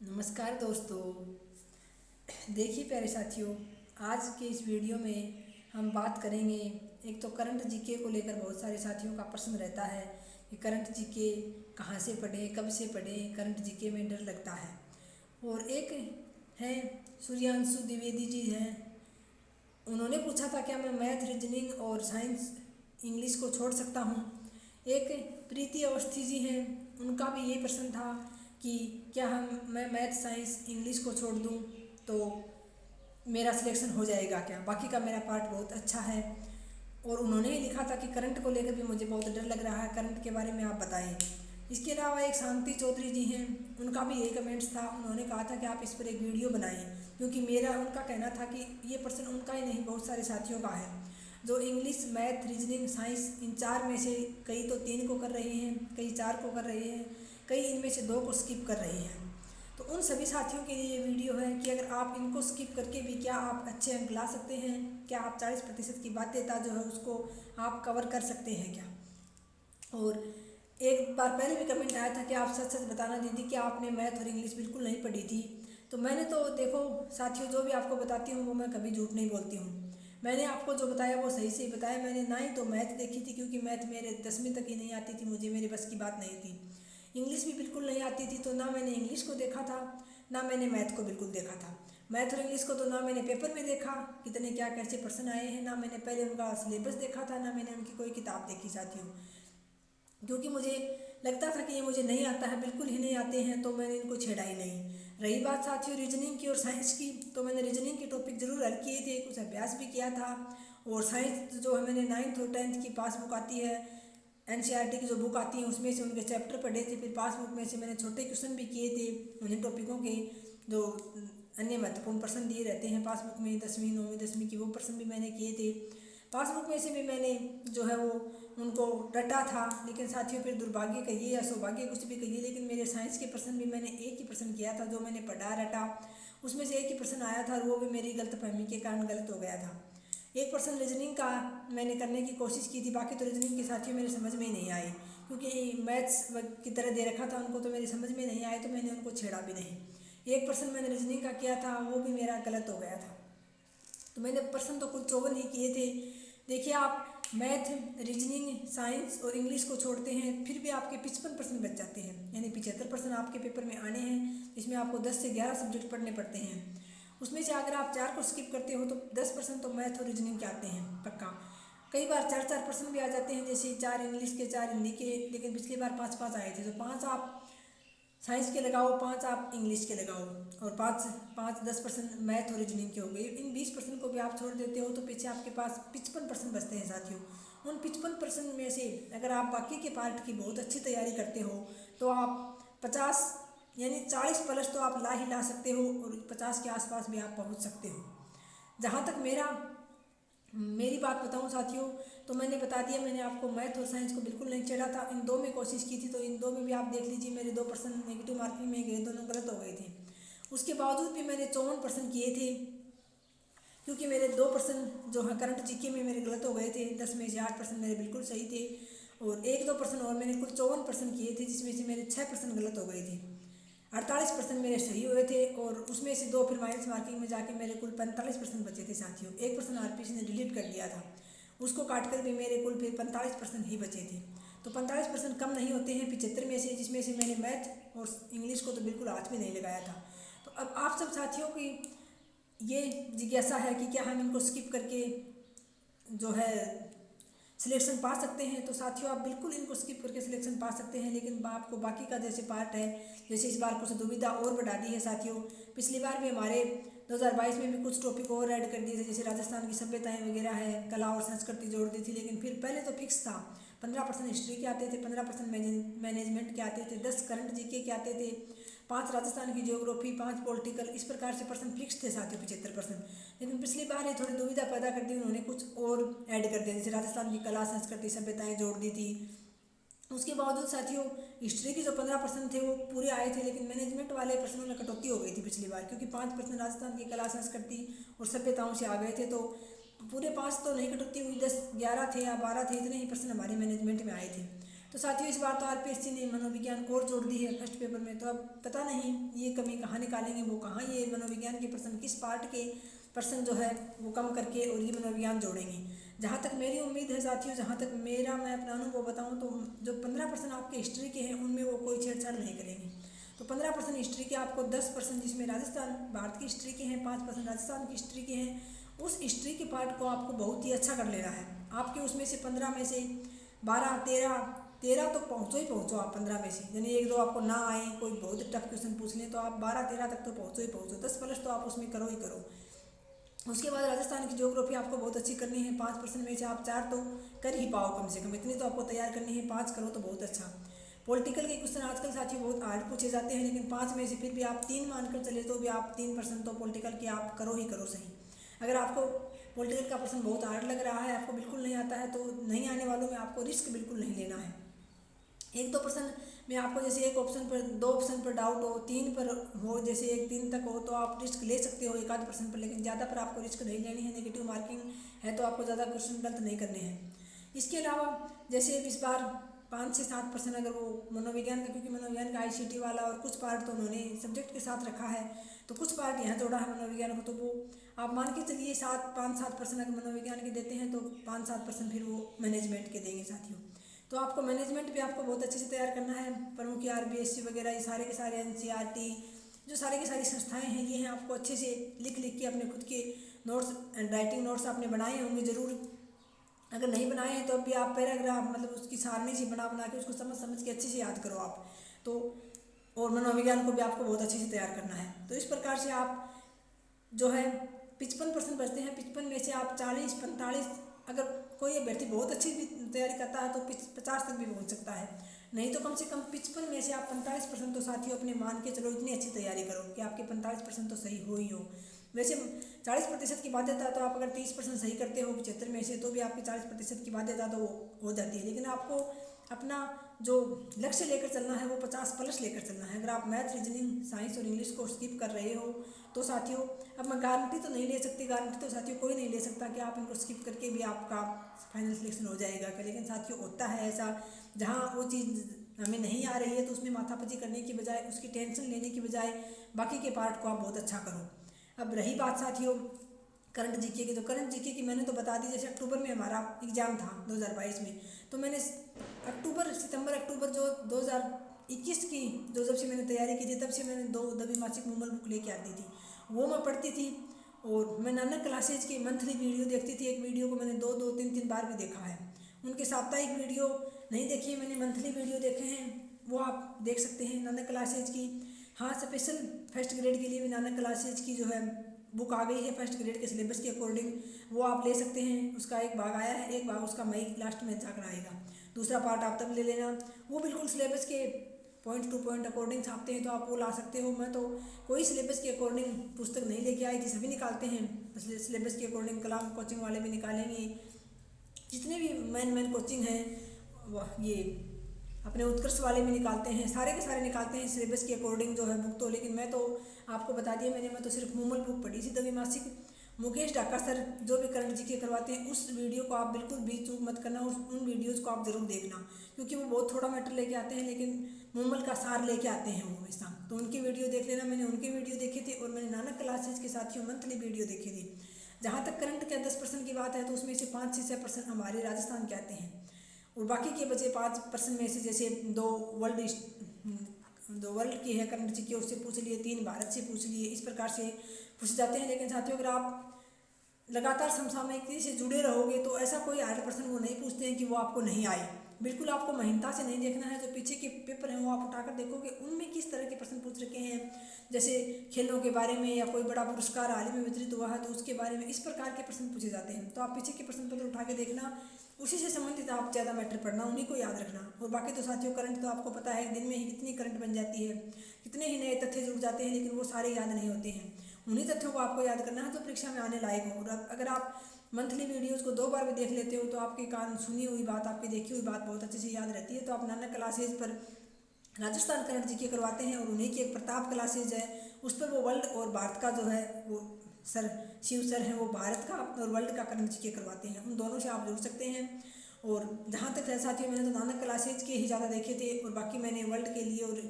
नमस्कार दोस्तों। देखिए प्यारे साथियों, आज के इस वीडियो में हम बात करेंगे। एक तो करंट जीके को लेकर बहुत सारे साथियों का प्रश्न रहता है कि करंट जीके कहाँ से पढ़ें, कब से पढ़ें, करंट जीके में डर लगता है। और एक है सूर्यांशु द्विवेदी जी हैं, उन्होंने पूछा था क्या मैं मैथ, रीजनिंग और साइंस इंग्लिश को छोड़ सकता हूँ। एक प्रीति अवस्थी जी हैं, उनका भी यही प्रश्न था कि क्या मैं मैथ, साइंस, इंग्लिश को छोड़ दूँ तो मेरा सिलेक्शन हो जाएगा क्या, बाकी का मेरा पार्ट बहुत अच्छा है। और उन्होंने ही लिखा था कि करंट को लेकर भी मुझे बहुत डर लग रहा है, करंट के बारे में आप बताएं। इसके अलावा एक शांति चौधरी जी हैं, उनका भी यही कमेंट्स था। उन्होंने कहा था कि आप इस पर एक वीडियो बनाएं, क्योंकि उनका कहना था कि ये प्रश्न उनका ही नहीं बहुत सारे साथियों का है जो इंग्लिश, मैथ, रीजनिंग, साइंस इन चार में से कई तो 3 को कर रहे हैं, कई 4 को कर रहे हैं, कई इनमें से 2 को स्किप कर रहे हैं। तो उन सभी साथियों के लिए ये वीडियो है कि अगर आप इनको स्किप करके भी क्या आप अच्छे अंक ला सकते हैं, क्या आप 40% की बाध्यता जो है उसको आप कवर कर सकते हैं क्या। और एक बार पहले भी कमेंट आया था कि आप सच सच बताना दीदी कि आपने मैथ और इंग्लिश बिल्कुल नहीं पढ़ी थी। तो मैंने तो देखो साथियों, जो भी आपको बताती हूँ वो मैं कभी झूठ नहीं बोलती हूँ। मैंने आपको जो बताया वो सही से ही बताया। मैंने ना ही तो मैथ देखी थी, क्योंकि मैथ मेरे 10वीं तक ही नहीं आती थी, मुझे मेरे बस की बात नहीं थी। इंग्लिश भी बिल्कुल नहीं आती थी, तो ना मैंने इंग्लिश को देखा था, ना मैंने मैथ को बिल्कुल देखा था। मैथ और इंग्लिश को तो ना मैंने पेपर में देखा कितने क्या कैसे प्रश्न आए हैं, ना मैंने पहले उनका सिलेबस देखा था, ना मैंने उनकी कोई किताब देखी साथियों। क्योंकि मुझे लगता था कि ये मुझे नहीं आता है, बिल्कुल ही नहीं आते हैं, तो मैंने इनको छेड़ा ही नहीं। रही बात साथियों रीजनिंग की और साइंस की, तो मैंने रीजनिंग के टॉपिक ज़रूर हल किए थे, कुछ अभ्यास भी किया था। और साइंस जो है मैंने 9th और 10th की पासबुक आती है, एनसीईआरटी की जो बुक आती है उसमें से उनके चैप्टर पढ़े थे। फिर पासबुक में से मैंने छोटे क्वेश्चन भी किए थे उन्हीं टॉपिकों के, जो अन्य महत्वपूर्ण प्रश्न दिए रहते हैं पासबुक में, 10वीं 9वीं 10वीं की, वो प्रश्न भी मैंने किए थे। पासबुक में से भी मैंने जो है वो उनको रटा था। लेकिन साथियों फिर दुर्भाग्य कहिए या सौभाग्य कुछ भी कहिए, लेकिन मेरे साइंस के प्रश्न भी मैंने एक ही प्रश्न किया था जो मैंने पढ़ा रटा, उसमें से एक ही प्रश्न आया था और वो भी मेरी गलतफहमी के कारण गलत हो गया था। एक प्रश्न रीजनिंग का मैंने करने की कोशिश की थी, बाकी तो रीजनिंग के साथियों मेरे समझ में ही नहीं आई, क्योंकि मैथ्स की तरह दे रखा था उनको, तो मेरे समझ में नहीं आए, तो मैंने उनको छेड़ा भी नहीं। एक प्रश्न मैंने रीजनिंग का किया था, वो भी मेरा गलत हो गया था। तो मैंने प्रश्न तो कुल 54 ही किए थे। देखिए आप मैथ, रीजनिंग, साइंस और इंग्लिश को छोड़ते हैं, फिर भी आपके 55% बच जाते हैं, यानी 75% आपके पेपर में आने हैं, जिसमें आपको 10 से 11 सब्जेक्ट पढ़ने पड़ते हैं। उसमें से अगर आप 4 को स्किप करते हो तो 10% तो मैथ और रीजनिंग के आते हैं पक्का। कई बार 4-4% भी आ जाते हैं, जैसे 4 इंग्लिश के, 4 हिंदी के, लेकिन पिछली बार 5-5 आए थे। तो 5 आप साइंस के लगाओ, 5 आप इंग्लिश के लगाओ, और 5-10% मैथ और रीजनिंग के हो गए। इन 20% को भी आप छोड़ देते हो तो पीछे आपके पास 55% बचते हैं साथियों। उन 55% में से अगर आप बाकी के पार्ट की बहुत अच्छी तैयारी करते हो तो आप 50 यानी 40 प्लस तो आप ला ही ला सकते हो, और 50 के आसपास भी आप पहुंच सकते हो। जहाँ तक मेरी बात बताऊं साथियों, तो मैंने बता दिया, मैंने आपको मैथ और साइंस को बिल्कुल नहीं चढ़ा था, इन 2 में कोशिश की थी, तो इन 2 में भी आप देख लीजिए मेरे 2% नेगेटिव मार्किंग में गए, दोनों गलत हो गए थे। उसके बावजूद भी मैंने 54% किए थे, क्योंकि मेरे 2% जो है करंट जीके में मेरे गलत हो गए थे। 10 में से 8% मेरे बिल्कुल सही थे, और 1-2% और मैंने कुल 54% किए थे, जिसमें से मेरे 6% गलत हो गए थे। 48% मेरे सही हुए थे, और उसमें से 2 फिर माइनस मार्किंग में जाके मेरे कुल 45% बचे थे साथियों। 1% आरपीसी ने डिलीट कर दिया था, उसको काट कर भी मेरे कुल फिर 45% ही बचे थे। तो 45% कम नहीं होते हैं 75 में से, जिसमें से मैंने मैथ और इंग्लिश को तो बिल्कुल हाथ भी नहीं लगाया था। तो अब आप सब साथियों की ये जिज्ञासा है कि क्या हम इनको स्किप करके जो है सिलेक्शन पा सकते हैं। तो साथियों आप बिल्कुल इनको स्किप करके सिलेक्शन पा सकते हैं, लेकिन आपको बाकी का जैसे पार्ट है, जैसे इस बार कुछ दुविधा और बढ़ा दी है साथियों। पिछली बार भी हमारे 2022 में भी कुछ टॉपिक और ऐड कर दिए थे, जैसे राजस्थान की सभ्यताएं वगैरह है, कला और संस्कृति जोड़ दी थी। लेकिन फिर पहले तो फिक्स था 15% हिस्ट्री के आते थे, 15% मैनेजमेंट के आते थे, 10 करंट जीके के आते थे, 5 राजस्थान की जियोग्राफी, 5 पॉलिटिकल, इस प्रकार से पर्सन फिक्स थे साथियों 75%। लेकिन पिछली बार ये थोड़ी दुविधा पैदा कर दी उन्होंने, कुछ और ऐड कर दिया, जैसे राजस्थान की कला संस्कृति सभ्यताएं जोड़ दी थी। उसके बावजूद साथियों हिस्ट्री के जो 15% थे वो पूरे आए थे, लेकिन मैनेजमेंट वाले प्रश्नों में कटौती हो गई थी पिछली बार, क्योंकि 5% राजस्थान की कला संस्कृति और सभ्यताओं से आ गए थे। तो पूरे 5 तो नहीं कटौती हुई, 10 11 थे या 12 थे, इतने ही प्रश्न हमारे मैनेजमेंट में आए थे। तो साथियों इस बार तो आरपीएससी ने मनोविज्ञान और जोड़ दी है फर्स्ट पेपर में। तो अब पता नहीं ये कमी कहाँ निकालेंगे, वो कहाँ ये मनोविज्ञान के प्रश्न किस पार्ट के प्रश्न जो है वो कम करके और ये मनोविज्ञान जोड़ेंगे। जहाँ तक मेरी उम्मीद है साथियों, जहाँ तक मेरा मैं अपना अनुभव बताऊँ तो जो 15% आपके हिस्ट्री के हैं उनमें वो कोई छेड़छाड़ नहीं करेंगे। तो 15% हिस्ट्री के आपको 10% जिसमें राजस्थान भारत की हिस्ट्री के हैं, 5% राजस्थान की हिस्ट्री के हैं, उस हिस्ट्री के पार्ट को आपको बहुत ही अच्छा कर लेना है। आपके उसमें से 15 में से 12, 13 तो पहुँचो आप 15 में से, यानी 1-2 आपको ना आए, कोई बहुत टफ क्वेश्चन पूछ लें तो आप 12-13 तक तो पहुँचो। 10+ तो आप उसमें करो ही करो। उसके बाद राजस्थान की ज्योग्राफी आपको बहुत अच्छी करनी है। 5% में से आप 4 तो कर ही पाओ, कम से कम इतनी तो आपको तैयार करनी है। 5 करो तो बहुत अच्छा। पॉलिटिकल के क्वेश्चन आजकल साथियों बहुत हार्ड पूछे जाते हैं, लेकिन 5 में से फिर भी आप 3 मानकर चले तो भी आप 3% तो पॉलिटिकल के आप करो ही करो सही। अगर आपको पॉलिटिकल का प्रश्न बहुत हार्ड लग रहा है, आपको बिल्कुल नहीं आता है, तो नहीं आने वालों में आपको रिस्क बिल्कुल नहीं लेना है। 1-2% में आपको जैसे एक ऑप्शन पर 2 ऑप्शन पर डाउट हो, 3 पर हो, जैसे 1-3 तक हो तो आप रिस्क ले सकते हो 1-8% पर, लेकिन ज़्यादा पर आपको रिस्क नहीं लेनी है। नेगेटिव मार्किंग है तो आपको ज़्यादा क्वेश्चन गलत नहीं करने हैं। इसके अलावा जैसे इस बार 5 से 7% अगर वो मनोविज्ञान का, क्योंकि मनोविज्ञान का ICT वाला और कुछ पार्ट तो उन्होंने सब्जेक्ट के साथ रखा है, तो कुछ पार्ट यहाँ जोड़ा है मनोविज्ञान को, तो वो आप मान के चलिए 5-7% अगर मनोविज्ञान के देते हैं तो 5-7% फिर वो मैनेजमेंट के देंगे साथियों। तो आपको मैनेजमेंट भी आपको बहुत अच्छे से तैयार करना है। प्रमुख RBSC वगैरह ये सारे के सारे NCERT जो सारी की सारी संस्थाएं हैं, ये हैं आपको अच्छे से लिख के अपने खुद के नोट्स एंड राइटिंग नोट्स आपने बनाए होंगे ज़रूर। अगर नहीं बनाए हैं तो अब भी आप पैराग्राफ मतलब उसकी सारणी से बना के उसको समझ के अच्छे से याद करो आप तो। और मनोविज्ञान को भी आपको बहुत अच्छे से तैयार करना है। तो इस प्रकार से आप जो है 55% बचते हैं। 55 में से आप 40-45, अगर कोई अभ्यर्थी बहुत अच्छी भी तैयारी करता है तो 50 तक भी पहुंच सकता है, नहीं तो कम से कम 55 में से आप 45% तो साथियों अपने मान के चलो इतनी अच्छी तैयारी करो कि आपके 45% तो सही हो ही हो। वैसे 40% की बाध्यता तो आप अगर 30% सही करते हो 75 में से तो भी आपकी 40% की बाध्यता तो हो जाती है, लेकिन आपको अपना जो लक्ष्य लेकर चलना है वो 50+ लेकर चलना है। अगर आप मैथ, रीजनिंग, साइंस और इंग्लिश को स्किप कर रहे हो तो साथियों, अब मैं गारंटी तो नहीं ले सकती, गारंटी तो साथियों कोई नहीं ले सकता कि आप इनको स्किप करके भी आपका फाइनल सिलेक्शन हो जाएगा, लेकिन साथियों होता है ऐसा, जहाँ वो चीज़ हमें नहीं आ रही है तो उसमें माथापच्ची करने की बजाय, उसकी टेंशन लेने की बजाय बाकी के पार्ट को आप बहुत अच्छा करो। अब रही बात साथियों करंट जीके की, तो करंट जीके की मैंने तो बता दी। जैसे अक्टूबर में हमारा एग्ज़ाम था 2022 में, तो मैंने सितंबर अक्टूबर जो 2021 की जो जब से मैंने तैयारी की थी तब से मैंने 2 द्विमासिक मूमल बुक लेके आती थी, वो मैं पढ़ती थी। और मैं नानक क्लासेज की मंथली वीडियो देखती थी। एक वीडियो को मैंने 2-2, 3-3 बार भी देखा है। उनके साप्ताहिक वीडियो नहीं देखी है मैंने, मंथली वीडियो देखे हैं, वो आप देख सकते हैं नानक क्लासेज की। हाँ, स्पेशल फर्स्ट ग्रेड के लिए भी नानक क्लासेज की जो है बुक आ गई है फर्स्ट ग्रेड के सिलेबस के अकॉर्डिंग, वो आप ले सकते हैं। उसका एक भाग आया है, एक भाग उसका मई लास्ट में जाकर आएगा, दूसरा पार्ट आप तब ले लेना। वो बिल्कुल सिलेबस के पॉइंट टू पॉइंट अकॉर्डिंग छापते हैं, तो आप वो ला सकते हो। मैं तो कोई सिलेबस के अकॉर्डिंग पुस्तक नहीं लेके आई थी, सभी निकालते हैं सिलेबस के अकॉर्डिंग। कलाम कोचिंग वाले भी निकालेंगे, जितने भी मेन कोचिंग हैं ये अपने उत्कर्ष वाले भी निकालते हैं, सारे के सारे निकालते हैं सिलेबस के अकॉर्डिंग जो है बुक तो। लेकिन मैं तो आपको बता दिया मैं तो सिर्फ मूमल बुक पढ़ी थी द्विमासिक। मुकेश ढाका सर जो भी करंट जीके करवाते हैं, उस वीडियो को आप बिल्कुल भी चूक मत करना, उन वीडियोज़ को आप ज़रूर देखना, क्योंकि वो बहुत थोड़ा मैटर लेके आते हैं लेकिन मूमल का सार लेके आते हैं वो हमेशा। तो उनकी वीडियो देख लेना। मैंने उनके वीडियो देखे थे और मैंने नानक क्लासेज के साथियों मंथली वीडियो देखे थे। जहाँ तक करंट के 10% की बात है तो उसमें से 5 से 6% हमारे राजस्थान के आते हैं, और बाकी के बचे 5% में से जैसे दो वर्ल्ड की है करंट जीके उससे पूछ लिए, 3 भारत से पूछ लिए, इस प्रकार से पूछ जाते हैं। लेकिन साथियों अगर आप लगातार समसामयिक से जुड़े रहोगे तो ऐसा कोई 8% वो नहीं पूछते हैं कि वो आपको नहीं आए। बिल्कुल आपको महीनता से नहीं देखना है, जो पीछे के पेपर हैं वो आप उठाकर देखोगे उनमें किस तरह के प्रश्न पूछ रखे हैं। जैसे खेलों के बारे में या कोई बड़ा पुरस्कार हाल ही में वितरित हुआ है तो उसके बारे में, इस प्रकार के प्रश्न पूछे जाते हैं। तो आप पीछे के प्रश्न पत्र उठा के देखना, उसी से संबंधित आप ज़्यादा मैटर पढ़ना, उन्हीं को याद रखना। और बाकी तो साथियों करंट तो आपको पता है दिन में ही कितनी करंट बन जाती है, कितने ही नए तथ्य जुड़ जाते हैं, लेकिन वो सारे याद नहीं होते हैं। उन्हीं तथ्यों को आपको याद करना है जो परीक्षा में आने लायक हो। और अगर आप मंथली वीडियोज़ को 2 बार भी देख लेते हो तो आपके कान सुनी हुई बात, आपकी देखी हुई बात बहुत अच्छे से याद रहती है। तो आप नानक क्लासेज पर राजस्थान करंट जीके करवाते हैं, और उन्हीं की एक प्रताप क्लासेज है, उस पर वो वर्ल्ड और भारत का जो है वो शिव सर हैं, वो भारत का और वर्ल्ड का करंट जीके करवाते हैं। उन दोनों से आप जुड़ सकते हैं। और जहाँ तक है साथियों, मैंने तो नानक क्लासेज के ही ज़्यादा देखे थे, और बाकी मैंने वर्ल्ड के लिए और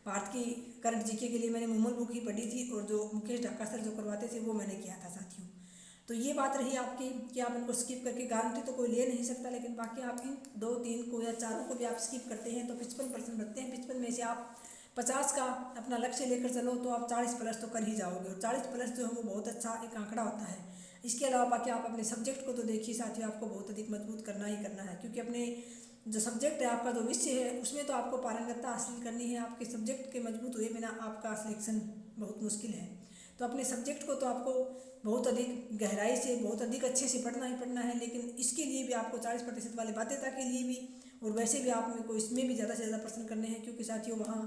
भारत की करंट जीके के लिए मैंने मूमल बुक ही पढ़ी थी, और जो मुकेश ढक्का सर जो करवाते थे वो मैंने किया था साथियों। तो ये बात रही आपकी कि आप इनको स्किप करके, गारंटी तो कोई ले नहीं सकता, लेकिन बाकी आप इन 2-3 को या 4 को भी आप स्किप करते हैं तो 55% रखते हैं। 55 में से आप 50 का अपना लक्ष्य लेकर चलो तो आप 40 प्लस तो कर ही जाओगे, और 40 प्लस जो है वो बहुत अच्छा एक आंकड़ा होता है। इसके अलावा बाकी आप अपने सब्जेक्ट को तो देखिए साथियों, आपको बहुत अधिक मजबूत करना ही करना है, क्योंकि अपने जो सब्जेक्ट है, आपका जो विषय है, उसमें तो आपको पारंगतता हासिल करनी है। आपके सब्जेक्ट के मजबूत हुए बिना आपका सिलेक्शन बहुत मुश्किल है। तो अपने सब्जेक्ट को तो आपको बहुत अधिक गहराई से, बहुत अधिक अच्छे से पढ़ना ही पढ़ना है, लेकिन इसके लिए भी आपको 40% वाले बाध्यता के लिए भी, और वैसे भी आप में को इसमें भी ज़्यादा से ज़्यादा प्रश्न करने हैं, क्योंकि साथियों वहाँ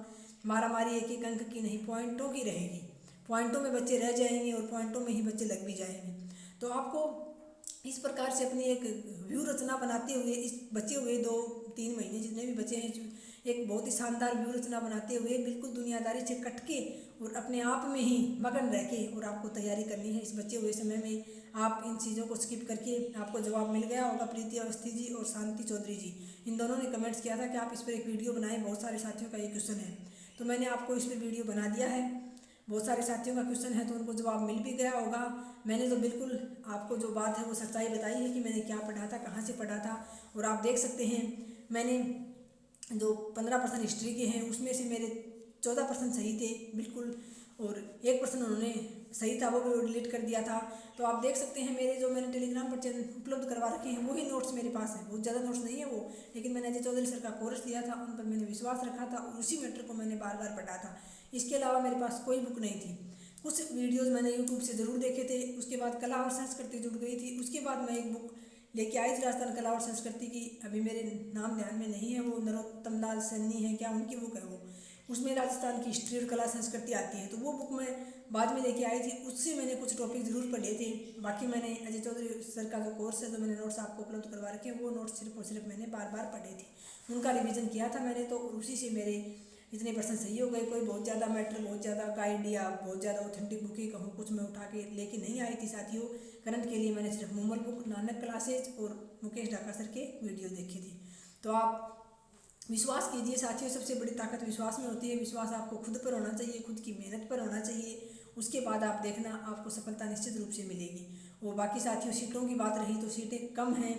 मारामारी एक एक अंक की नहीं, पॉइंटों की रहेगी। पॉइंटों में बच्चे रह जाएंगे और पॉइंटों में ही बच्चे लग भी जाएंगे। तो आपको इस प्रकार से अपनी एक व्यू रचना बनाते हुए, इस बचे हुए 2-3 महीने जितने भी बचे हैं, एक बहुत ही शानदार व्यू रचना बनाते हुए बिल्कुल दुनियादारी से कट के और अपने आप में ही मगन रह के और आपको तैयारी करनी है। इस बचे हुए समय में आप इन चीज़ों को स्किप करके, आपको जवाब मिल गया होगा। प्रीति अवस्थी जी और शांति चौधरी जी, इन दोनों ने कमेंट्स किया था कि आप इस पर एक वीडियो बनाएं, बहुत सारे साथियों का ये क्वेश्चन है, तो मैंने आपको इस पर वीडियो बना दिया है। बहुत सारे साथियों का क्वेश्चन है तो उनको जवाब मिल भी गया होगा। मैंने तो बिल्कुल आपको जो बात है वो सच्चाई बताई है कि मैंने क्या पढ़ा था, कहाँ से पढ़ा था। और आप देख सकते हैं मैंने जो 15% हिस्ट्री के हैं उसमें से मेरे 14% सही थे बिल्कुल, और 1% उन्होंने सही था, वो भी डिलीट कर दिया था। तो आप देख सकते हैं मेरे जो मैंने टेलीग्राम पर उपलब्ध करवा रखे हैं वही नोट्स मेरे पास है। बहुत ज़्यादा नोट्स नहीं है वो, लेकिन मैंने अजय चौधरी सर का कोर्स लिया था, उन पर मैंने विश्वास रखा था और उसी मैटर को मैंने बार बार पढ़ा था। इसके अलावा मेरे पास कोई बुक नहीं थी। कुछ वीडियोज़ मैंने यूट्यूब से ज़रूर देखे थे, उसके बाद कला और संस्कृति जुड़ गई थी। उसके बाद मैं एक बुक लेके आई थी राजस्थान कला और संस्कृति की, अभी मेरे नाम ध्यान में नहीं है, वो नरोत्तम लाल सन्नी है क्या, उनकी बुक है वो। उसमें राजस्थान की हिस्ट्री और कला संस्कृति आती है, तो वो बुक मैं बाद में लेके आई थी। उससे मैंने कुछ टॉपिक ज़रूर पढ़े थे। बाकी मैंने अजय चौधरी सर का जो कोर्स है, जो मैंने नोट्स आपको उपलब्ध करवा रखे हैं, वो नोट्स सिर्फ और सिर्फ मैंने बार बार पढ़े थे, उनका रिवीजन किया था मैंने, तो उसी से मेरे इतने % सही हो गए। कोई बहुत ज़्यादा मैटर, बहुत ज़्यादा गाइड या बहुत ज़्यादा ऑथेंटिक बुक ही कहूँ कुछ मैं उठा के लेके नहीं आई थी साथियों। करंट के लिए मैंने सिर्फ मूमल बुक, नानक क्लासेज और मुकेश ढाका सर के वीडियो देखे थे। तो आप विश्वास कीजिए साथियों, सबसे बड़ी ताकत विश्वास में होती है। विश्वास आपको खुद पर होना चाहिए, खुद की मेहनत पर होना चाहिए। उसके बाद आप देखना आपको सफलता निश्चित रूप से मिलेगी। और बाकी साथियों सीटों की बात रही तो सीटें कम हैं,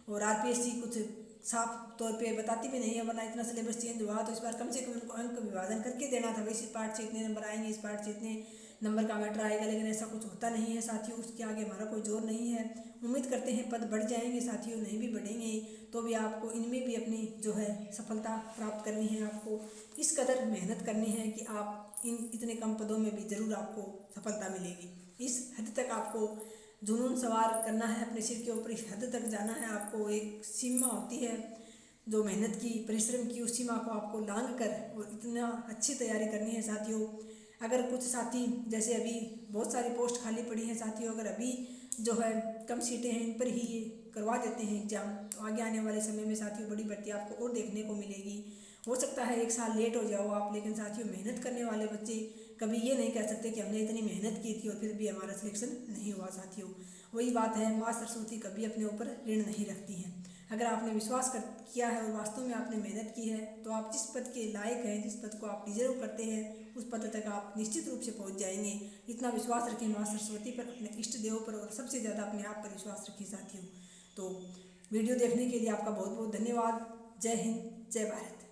और आरपीएससी कुछ साफ तौर पे बताती भी नहीं है, वरना इतना सिलेबस चेंज हुआ तो इस बार कम से कम उनको अंक विभाजन करके देना था। भाई इस पार्ट से इतने नंबर आएंगे, इस पार्ट से इतने नंबर का मैटर आएगा, लेकिन ऐसा कुछ होता नहीं है साथियों। उसके आगे हमारा कोई जोर नहीं है। उम्मीद करते हैं पद बढ़ जाएंगे साथियों, नहीं भी बढ़ेंगे तो भी आपको इनमें भी अपनी जो है सफलता प्राप्त करनी है। आपको इस कदर मेहनत करनी है कि आप इन इतने कम पदों में भी ज़रूर आपको सफलता मिलेगी। इस हद तक आपको जुनून सवार करना है अपने सिर के ऊपर, इस हद तक जाना है। आपको एक सीमा होती है जो मेहनत की, परिश्रम की, उस सीमा को आपको लांघ कर और इतना अच्छी तैयारी करनी है साथियों। अगर कुछ साथी जैसे अभी बहुत सारी पोस्ट खाली पड़ी हैं साथियों, अगर अभी जो है कम सीटें हैं इन पर ही ये करवा देते हैं एग्ज़ाम, तो आगे आने वाले समय में साथियों बड़ी भर्ती आपको और देखने को मिलेगी। हो सकता है 1 साल लेट हो जाओ आप, लेकिन साथियों मेहनत करने वाले बच्चे कभी ये नहीं कह सकते कि हमने इतनी मेहनत की थी और फिर भी हमारा सिलेक्शन नहीं हुआ साथियों। वही बात है, माँ सरस्वती कभी अपने ऊपर ऋण नहीं रखती हैं। अगर आपने विश्वास किया है और वास्तव में आपने मेहनत की है तो आप जिस पद के लायक हैं, जिस पद को आप डिजर्व करते हैं, उस पद तक आप निश्चित रूप से पहुंच जाएंगे। इतना विश्वास रखें माँ सरस्वती पर, अपने इष्ट देव पर, और सबसे ज़्यादा अपने आप पर विश्वास रखें साथियों। तो वीडियो देखने के लिए आपका बहुत बहुत धन्यवाद। जय हिंद, जय भारत।